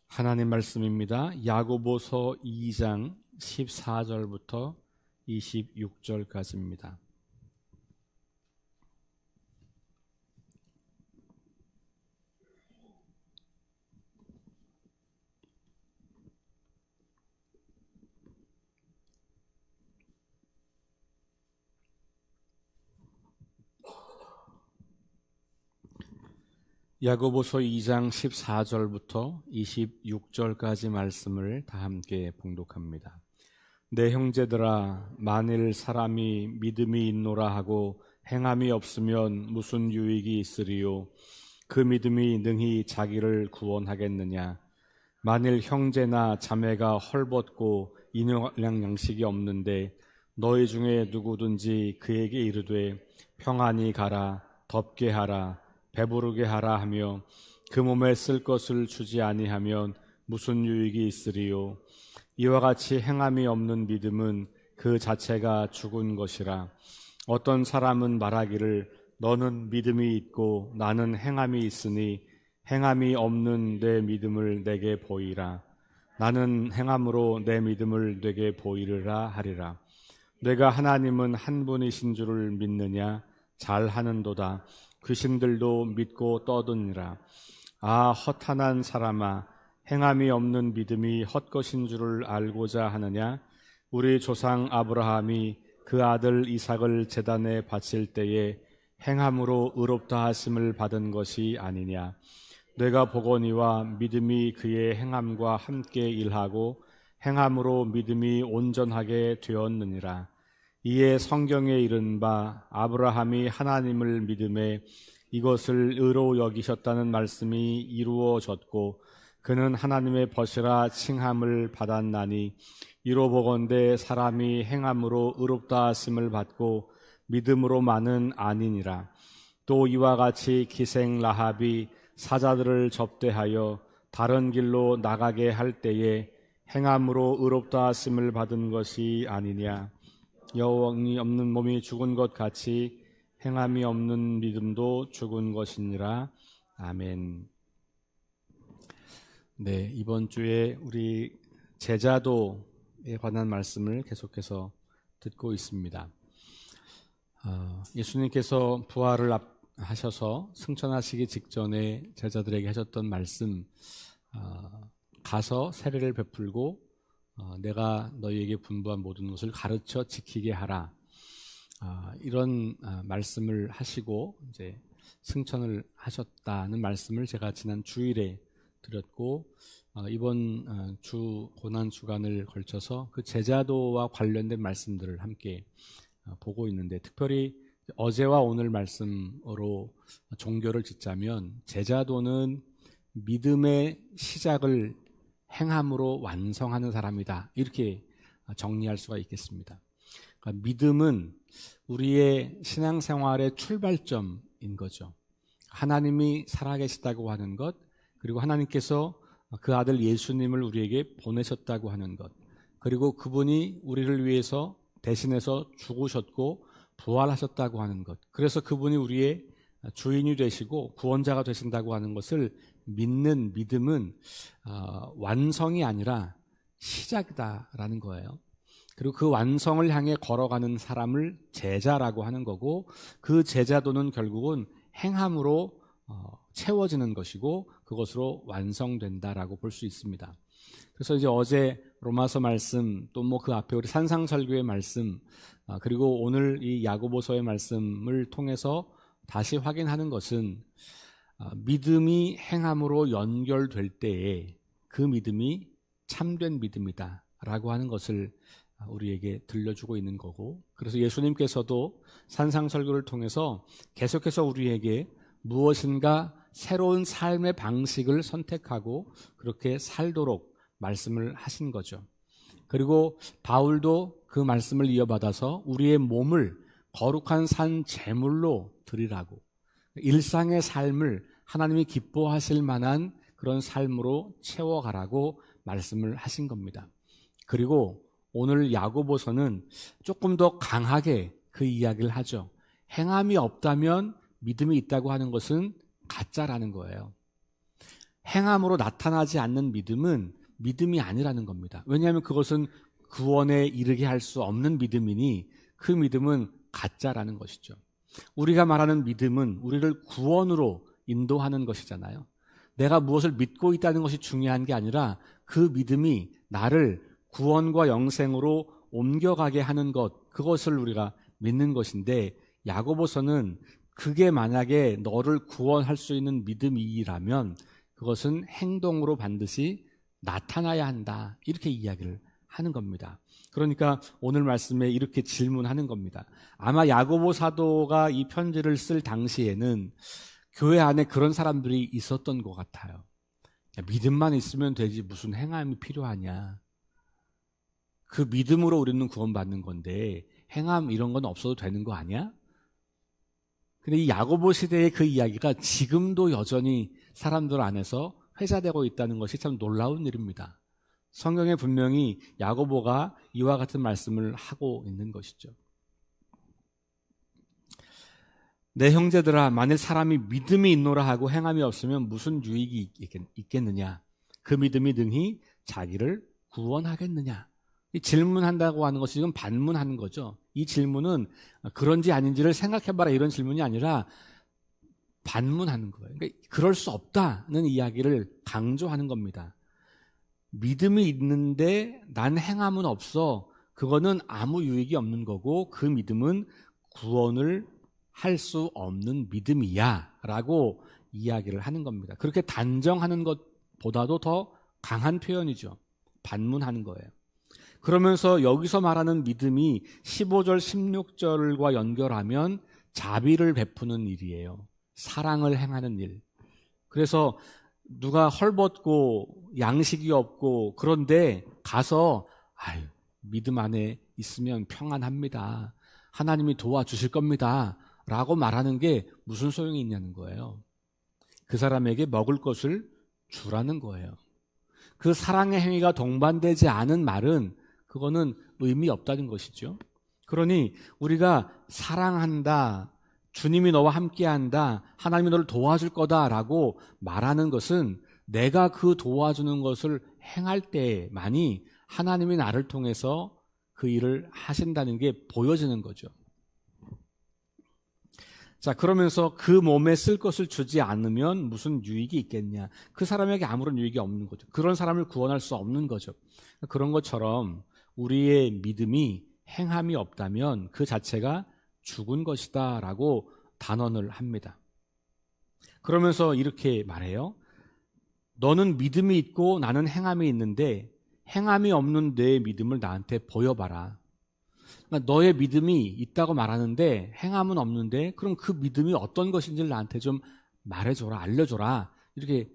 하나님 말씀입니다. 야고보서 2장 14절부터 26절까지입니다. 야고보서 2장 14절부터 26절까지 말씀을 다 함께 봉독합니다. 내 형제들아, 만일 사람이 믿음이 있노라 하고 행함이 없으면 무슨 유익이 있으리요? 그 믿음이 능히 자기를 구원하겠느냐? 만일 형제나 자매가 헐벗고 인용량 양식이 없는데 너희 중에 누구든지 그에게 이르되 평안히 가라, 덥게 하라, 배부르게 하라 하며 그 몸에 쓸 것을 주지 아니하면 무슨 유익이 있으리요? 이와 같이 행함이 없는 믿음은 그 자체가 죽은 것이라. 어떤 사람은 말하기를 너는 믿음이 있고 나는 행함이 있으니 행함이 없는 내 믿음을 내게 보이라. 나는 행함으로 내 믿음을 내게 보이리라 하리라. 내가 하나님은 한 분이신 줄을 믿느냐? 잘하는도다. 귀신들도 믿고 떠드니라. 아, 허탄한 사람아, 행함이 없는 믿음이 헛것인 줄을 알고자 하느냐? 우리 조상 아브라함이 그 아들 이삭을 제단에 바칠 때에 행함으로 의롭다 하심을 받은 것이 아니냐? 내가 보거니와 믿음이 그의 행함과 함께 일하고 행함으로 믿음이 온전하게 되었느니라. 이에 성경에 이른 바 아브라함이 하나님을 믿음에 이것을 의로 여기셨다는 말씀이 이루어졌고 그는 하나님의 벗이라 칭함을 받았나니 이로 보건대 사람이 행함으로 의롭다 하심을 받고 믿음으로만은 아니니라. 또 이와 같이 기생 라합이 사자들을 접대하여 다른 길로 나가게 할 때에 행함으로 의롭다 하심을 받은 것이 아니냐. 영이 없는 몸이 죽은 것 같이 행함이 없는 믿음도 죽은 것이니라. 아멘. 네, 이번 주에 우리 제자도에 관한 말씀을 계속해서 듣고 있습니다. 예수님께서 부활을 하셔서 승천하시기 직전에 제자들에게 하셨던 말씀, 가서 세례를 베풀고 내가 너희에게 분부한 모든 것을 가르쳐 지키게 하라. 이런 말씀을 하시고 이제 승천을 하셨다는 말씀을 제가 지난 주일에 드렸고 이번 주 고난 주간을 걸쳐서 그 제자도와 관련된 말씀들을 함께 보고 있는데 특별히 어제와 오늘 말씀으로 종교를 짓자면 제자도는 믿음의 시작을 행함으로 완성하는 사람이다. 이렇게 정리할 수가 있겠습니다. 그러니까 믿음은 우리의 신앙생활의 출발점인 거죠. 하나님이 살아계시다고 하는 것, 그리고 하나님께서 그 아들 예수님을 우리에게 보내셨다고 하는 것, 그리고 그분이 우리를 위해서 대신해서 죽으셨고 부활하셨다고 하는 것, 그래서 그분이 우리의 주인이 되시고 구원자가 되신다고 하는 것을 믿는 믿음은 완성이 아니라 시작이다라는 거예요. 그리고 그 완성을 향해 걸어가는 사람을 제자라고 하는 거고 그 제자도는 결국은 행함으로 채워지는 것이고 그것으로 완성된다라고 볼 수 있습니다. 그래서 이제 어제 로마서 말씀 또 뭐 그 앞에 우리 산상설교의 말씀 그리고 오늘 이 야고보서의 말씀을 통해서 다시 확인하는 것은 믿음이 행함으로 연결될 때에 그 믿음이 참된 믿음이다라고 하는 것을 우리에게 들려주고 있는 거고 그래서 예수님께서도 산상설교를 통해서 계속해서 우리에게 무엇인가 새로운 삶의 방식을 선택하고 그렇게 살도록 말씀을 하신 거죠. 그리고 바울도 그 말씀을 이어받아서 우리의 몸을 거룩한 산 제물로 드리라고 일상의 삶을 하나님이 기뻐하실 만한 그런 삶으로 채워가라고 말씀을 하신 겁니다. 그리고 오늘 야고보서는 조금 더 강하게 그 이야기를 하죠. 행함이 없다면 믿음이 있다고 하는 것은 가짜라는 거예요. 행함으로 나타나지 않는 믿음은 믿음이 아니라는 겁니다. 왜냐하면 그것은 구원에 이르게 할 수 없는 믿음이니 그 믿음은 가짜라는 것이죠. 우리가 말하는 믿음은 우리를 구원으로 인도하는 것이잖아요. 내가 무엇을 믿고 있다는 것이 중요한 게 아니라 그 믿음이 나를 구원과 영생으로 옮겨가게 하는 것, 그것을 우리가 믿는 것인데, 야고보서는 그게 만약에 너를 구원할 수 있는 믿음이라면 그것은 행동으로 반드시 나타나야 한다, 이렇게 이야기를 하는 겁니다. 그러니까 오늘 말씀에 이렇게 질문하는 겁니다. 아마 야고보 사도가 이 편지를 쓸 당시에는 교회 안에 그런 사람들이 있었던 것 같아요. 믿음만 있으면 되지 무슨 행함이 필요하냐. 그 믿음으로 우리는 구원받는 건데 행함 이런 건 없어도 되는 거 아니야? 근데 이 야고보 시대의 그 이야기가 지금도 여전히 사람들 안에서 회자되고 있다는 것이 참 놀라운 일입니다. 성경에 분명히 야고보가 이와 같은 말씀을 하고 있는 것이죠. 내 형제들아, 만일 사람이 믿음이 있노라 하고 행함이 없으면 무슨 유익이 있겠느냐? 그 믿음이 능히 자기를 구원하겠느냐? 이 질문한다고 하는 것이 지금 반문하는 거죠. 이 질문은 그런지 아닌지를 생각해봐라, 이런 질문이 아니라 반문하는 거예요. 그러니까 그럴 수 없다는 이야기를 강조하는 겁니다. 믿음이 있는데 난 행함은 없어. 그거는 아무 유익이 없는 거고 그 믿음은 구원을 할 수 없는 믿음이야 라고 이야기를 하는 겁니다. 그렇게 단정하는 것보다도 더 강한 표현이죠. 반문하는 거예요. 그러면서 여기서 말하는 믿음이 15절, 16절과 연결하면 자비를 베푸는 일이에요. 사랑을 행하는 일. 그래서 누가 헐벗고 양식이 없고 그런데 가서 믿음 안에 있으면 평안합니다. 하나님이 도와주실 겁니다. 라고 말하는 게 무슨 소용이 있냐는 거예요. 그 사람에게 먹을 것을 주라는 거예요. 그 사랑의 행위가 동반되지 않은 말은 그거는 의미 없다는 것이죠. 그러니 우리가 사랑한다, 주님이 너와 함께한다, 하나님이 너를 도와줄 거다라고 말하는 것은 내가 그 도와주는 것을 행할 때만이 하나님이 나를 통해서 그 일을 하신다는 게 보여지는 거죠. 자, 그러면서 그 몸에 쓸 것을 주지 않으면 무슨 유익이 있겠냐. 그 사람에게 아무런 유익이 없는 거죠. 그런 사람을 구원할 수 없는 거죠. 그런 것처럼 우리의 믿음이 행함이 없다면 그 자체가 죽은 것이다 라고 단언을 합니다. 그러면서 이렇게 말해요. 너는 믿음이 있고 나는 행함이 있는데 행함이 없는 내 믿음을 나한테 보여봐라. 그러니까 너의 믿음이 있다고 말하는데 행함은 없는데 그럼 그 믿음이 어떤 것인지를 나한테 좀 말해줘라, 알려줘라, 이렇게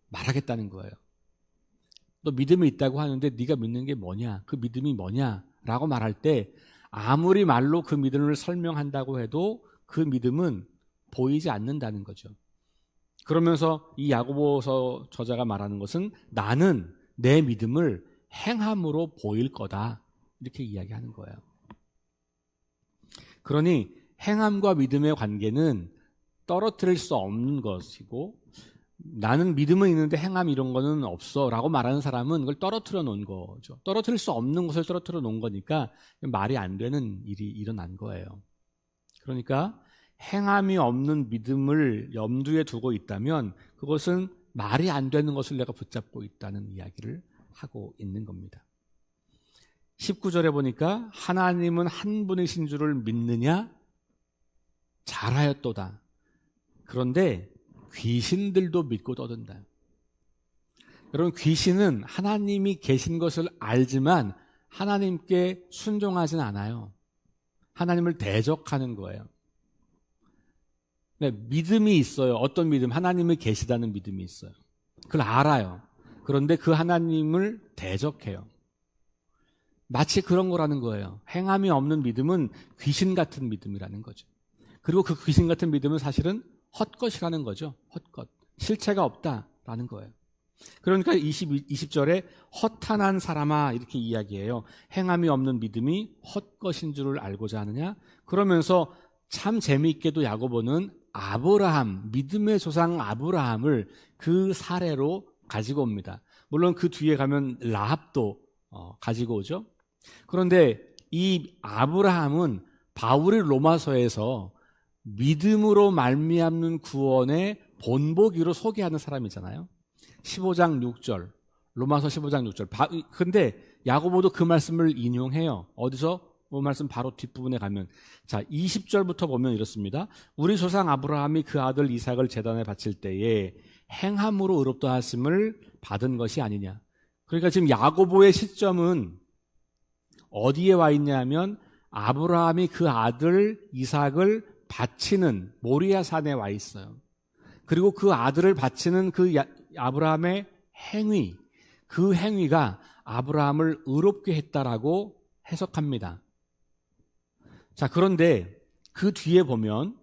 말하겠다는 거예요. 너 믿음이 있다고 하는데 네가 믿는 게 뭐냐, 그 믿음이 뭐냐 라고 말할 때 아무리 말로 그 믿음을 설명한다고 해도 그 믿음은 보이지 않는다는 거죠. 그러면서 이 야고보서 저자가 말하는 것은 나는 내 믿음을 행함으로 보일 거다, 이렇게 이야기하는 거예요. 그러니 행함과 믿음의 관계는 떨어뜨릴 수 없는 것이고 나는 믿음은 있는데 행함 이런 거는 없어 라고 말하는 사람은 그걸 떨어뜨려 놓은 거죠. 떨어뜨릴 수 없는 것을 떨어뜨려 놓은 거니까 말이 안 되는 일이 일어난 거예요. 그러니까 행함이 없는 믿음을 염두에 두고 있다면 그것은 말이 안 되는 것을 내가 붙잡고 있다는 이야기를 하고 있는 겁니다. 19절에 보니까 하나님은 한 분이신 줄을 믿느냐? 잘하였도다. 그런데 귀신들도 믿고 떠든다. 여러분, 귀신은 하나님이 계신 것을 알지만 하나님께 순종하진 않아요. 하나님을 대적하는 거예요. 네, 믿음이 있어요. 어떤 믿음? 하나님이 계시다는 믿음이 있어요. 그걸 알아요. 그런데 그 하나님을 대적해요. 마치 그런 거라는 거예요. 행함이 없는 믿음은 귀신 같은 믿음이라는 거죠. 그리고 그 귀신 같은 믿음은 사실은 헛것이라는 거죠. 헛것. 실체가 없다라는 거예요. 그러니까 20절에 허탄한 사람아 이렇게 이야기해요. 행함이 없는 믿음이 헛것인 줄을 알고자 하느냐? 그러면서 참 재미있게도 야고보는 아브라함, 믿음의 조상 아브라함을 그 사례로 가지고 옵니다. 물론 그 뒤에 가면 라합도 가지고 오죠. 그런데 이 아브라함은 바울이 로마서에서 믿음으로 말미암는 구원의 본보기로 소개하는 사람이잖아요. 15장 6절, 로마서 15장 6절. 근데 야고보도 그 말씀을 인용해요. 어디서? 그 말씀 바로 뒷부분에 가면, 자, 20절부터 보면 이렇습니다. 우리 조상 아브라함이 그 아들 이삭을 제단에 바칠 때에 행함으로 의롭다 하심을 받은 것이 아니냐. 그러니까 지금 야고보의 시점은 어디에 와 있냐면 아브라함이 그 아들 이삭을 바치는 모리아 산에 와 있어요. 그리고 그 아들을 바치는 그 아브라함의 행위, 그 행위가 아브라함을 의롭게 했다라고 해석합니다. 자, 그런데 그 뒤에 보면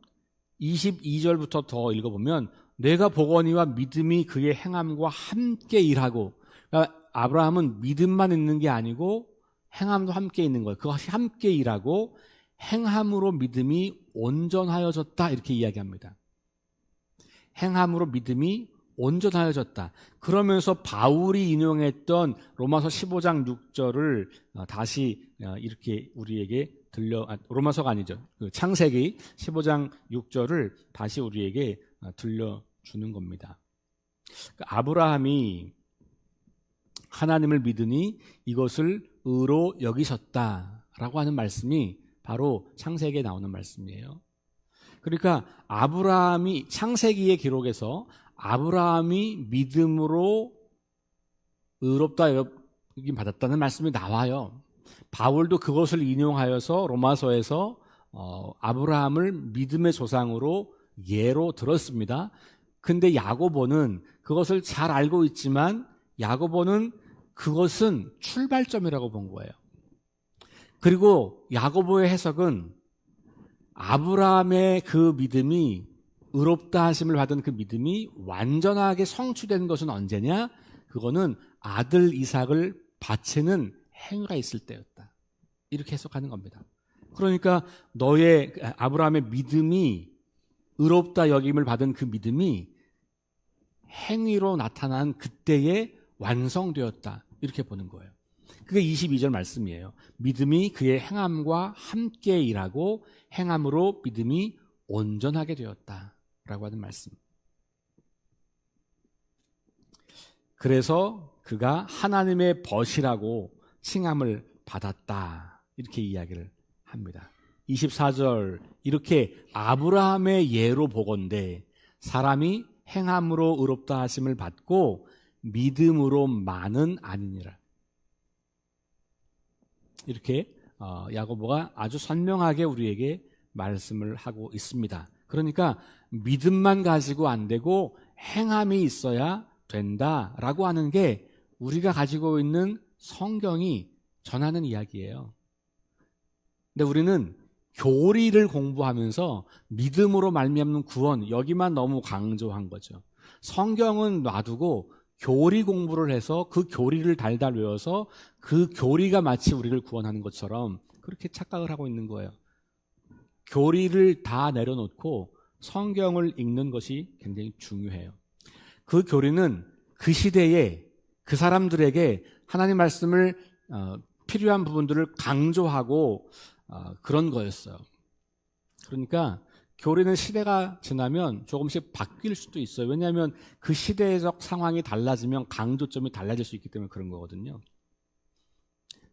22절부터 더 읽어보면 내가 보거니와 믿음이 그의 행함과 함께 일하고, 그러니까 아브라함은 믿음만 있는 게 아니고 행함도 함께 있는 거예요. 그것이 함께 일하고 행함으로 믿음이 온전하여졌다, 이렇게 이야기합니다. 행함으로 믿음이 온전하여졌다. 그러면서 바울이 인용했던 로마서 15장 6절을 다시 이렇게 우리에게 로마서가 아니죠. 그 창세기 15장 6절을 다시 우리에게 들려주는 겁니다. 아브라함이 하나님을 믿으니 이것을 의로 여기셨다라고 하는 말씀이 바로 창세기에 나오는 말씀이에요. 그러니까 아브라함이 창세기의 기록에서 아브라함이 믿음으로 의롭다 여김 받았다는 말씀이 나와요. 바울도 그것을 인용하여서 로마서에서 아브라함을 믿음의 조상으로 예로 들었습니다. 근데 야고보는 그것을 잘 알고 있지만 야고보는 그것은 출발점이라고 본 거예요. 그리고 야고보의 해석은 아브라함의 그 믿음이 의롭다 하심을 받은 그 믿음이 완전하게 성취된 것은 언제냐? 그거는 아들 이삭을 바치는 행위가 있을 때였다. 이렇게 해석하는 겁니다. 그러니까 너의 아브라함의 믿음이 의롭다 여김을 받은 그 믿음이 행위로 나타난 그때에 완성되었다. 이렇게 보는 거예요. 그게 22절 말씀이에요. 믿음이 그의 행함과 함께 일하고 행함으로 믿음이 온전하게 되었다라고 하는 말씀. 그래서 그가 하나님의 벗이라고 칭함을 받았다. 이렇게 이야기를 합니다. 24절 이렇게 아브라함의 예로 보건대 사람이 행함으로 의롭다 하심을 받고 믿음으로만은 아니니라. 이렇게 야고보가 아주 선명하게 우리에게 말씀을 하고 있습니다. 그러니까 믿음만 가지고 안 되고 행함이 있어야 된다라고 하는 게 우리가 가지고 있는 성경이 전하는 이야기예요. 근데 우리는 교리를 공부하면서 믿음으로 말미암는 구원, 여기만 너무 강조한 거죠. 성경은 놔두고 교리 공부를 해서 그 교리를 달달 외워서 그 교리가 마치 우리를 구원하는 것처럼 그렇게 착각을 하고 있는 거예요. 교리를 다 내려놓고 성경을 읽는 것이 굉장히 중요해요. 그 교리는 그 시대에 그 사람들에게 하나님 말씀을 필요한 부분들을 강조하고 그런 거였어요. 그러니까 교리는 시대가 지나면 조금씩 바뀔 수도 있어요. 왜냐하면 그 시대적 상황이 달라지면 강조점이 달라질 수 있기 때문에 그런 거거든요.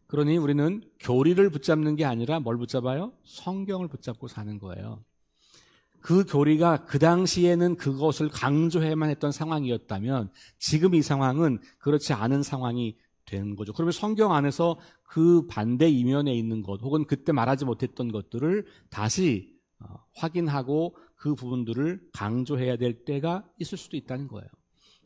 그러니 우리는 교리를 붙잡는 게 아니라 뭘 붙잡아요? 성경을 붙잡고 사는 거예요. 그 교리가 그 당시에는 그것을 강조해야만 했던 상황이었다면 지금 이 상황은 그렇지 않은 상황이 되는 거죠. 그러면 성경 안에서 그 반대 이면에 있는 것 혹은 그때 말하지 못했던 것들을 다시 확인하고 그 부분들을 강조해야 될 때가 있을 수도 있다는 거예요.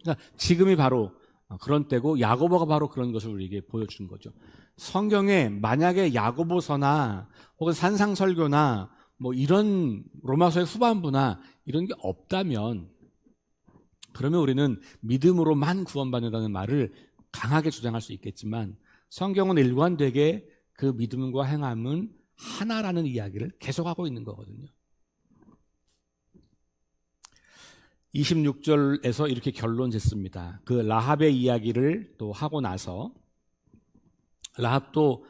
그러니까 지금이 바로 그런 때고 야고보가 바로 그런 것을 우리에게 보여주는 거죠. 성경에 만약에 야고보서나 혹은 산상설교나 뭐 이런 로마서의 후반부나 이런 게 없다면 그러면 우리는 믿음으로만 구원받는다는 말을 강하게 주장할 수 있겠지만 성경은 일관되게 그 믿음과 행함은 하나라는 이야기를 계속하고 있는 거거든요. 26절에서 이렇게 결론 짓습니다. 그 라합의 이야기를 또 하고 나서 라합도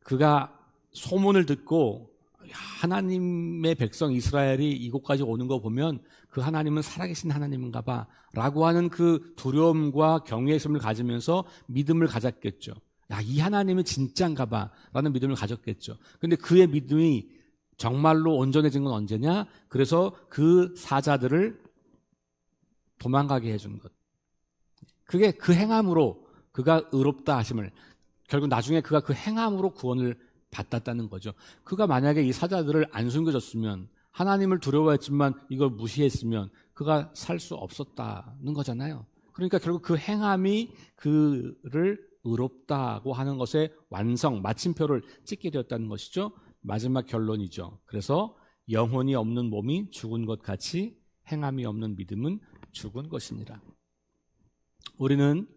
그가 소문을 듣고 하나님의 백성 이스라엘이 이곳까지 오는 거 보면 그 하나님은 살아계신 하나님인가 봐 라고 하는 그 두려움과 경외심을 가지면서 믿음을 가졌겠죠. 야, 이 하나님이 진짜인가 봐 라는 믿음을 가졌겠죠. 근데 그의 믿음이 정말로 온전해진 건 언제냐? 그래서 그 사자들을 도망가게 해준 것. 그게 그 행함으로 그가 의롭다 하심을, 결국 나중에 그가 그 행함으로 구원을 받았다는 거죠. 그가 만약에 이 사자들을 안 숨겨줬으면, 하나님을 두려워했지만 이걸 무시했으면 그가 살 수 없었다는 거잖아요. 그러니까 결국 그 행함이 그를 의롭다고 하는 것의 완성, 마침표를 찍게 되었다는 것이죠. 마지막 결론이죠. 그래서 영혼이 없는 몸이 죽은 것 같이 행함이 없는 믿음은 죽은 것이니라. 우리는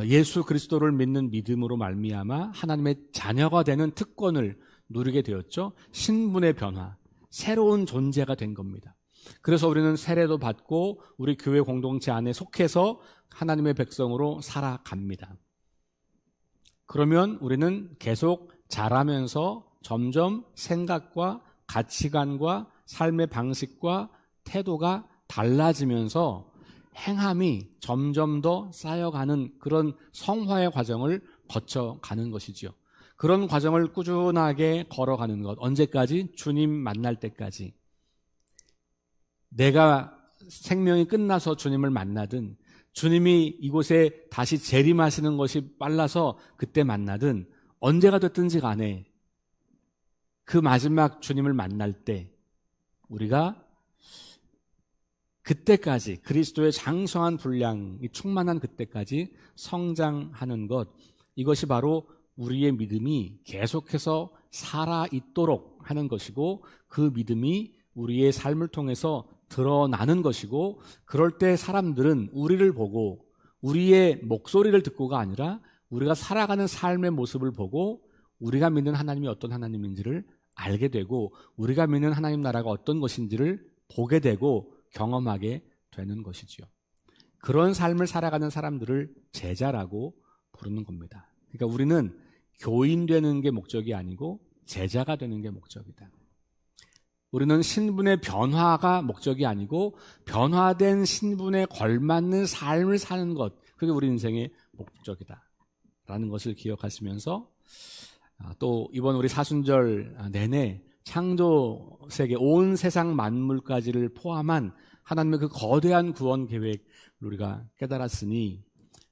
예수 그리스도를 믿는 믿음으로 말미암아 하나님의 자녀가 되는 특권을 누리게 되었죠. 신분의 변화, 새로운 존재가 된 겁니다. 그래서 우리는 세례도 받고 우리 교회 공동체 안에 속해서 하나님의 백성으로 살아갑니다. 그러면 우리는 계속 자라면서 점점 생각과 가치관과 삶의 방식과 태도가 달라지면서 행함이 점점 더 쌓여가는 그런 성화의 과정을 거쳐가는 것이지요. 그런 과정을 꾸준하게 걸어가는 것. 언제까지? 주님 만날 때까지. 내가 생명이 끝나서 주님을 만나든, 주님이 이곳에 다시 재림하시는 것이 빨라서 그때 만나든, 언제가 됐든지 간에 그 마지막 주님을 만날 때 우리가 그때까지 그리스도의 장성한 분량이 충만한 그때까지 성장하는 것, 이것이 바로 우리의 믿음이 계속해서 살아있도록 하는 것이고, 그 믿음이 우리의 삶을 통해서 드러나는 것이고, 그럴 때 사람들은 우리를 보고 우리의 목소리를 듣고가 아니라 우리가 살아가는 삶의 모습을 보고 우리가 믿는 하나님이 어떤 하나님인지를 알게 되고, 우리가 믿는 하나님 나라가 어떤 것인지를 보게 되고 경험하게 되는 것이지요. 그런 삶을 살아가는 사람들을 제자라고 부르는 겁니다. 그러니까 우리는 교인 되는 게 목적이 아니고 제자가 되는 게 목적이다. 우리는 신분의 변화가 목적이 아니고 변화된 신분에 걸맞는 삶을 사는 것, 그게 우리 인생의 목적이다 라는 것을 기억하시면서, 또 이번 우리 사순절 내내 창조세계 온 세상 만물까지를 포함한 하나님의 그 거대한 구원 계획을 우리가 깨달았으니,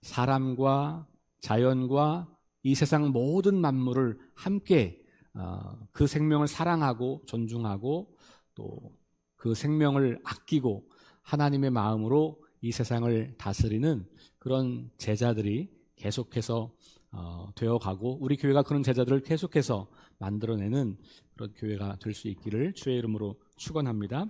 사람과 자연과 이 세상 모든 만물을 함께 그 생명을 사랑하고 존중하고 또 그 생명을 아끼고 하나님의 마음으로 이 세상을 다스리는 그런 제자들이 계속해서 되어가고, 우리 교회가 그런 제자들을 계속해서 만들어내는 그런 교회가 될 수 있기를 주의 이름으로 축원합니다.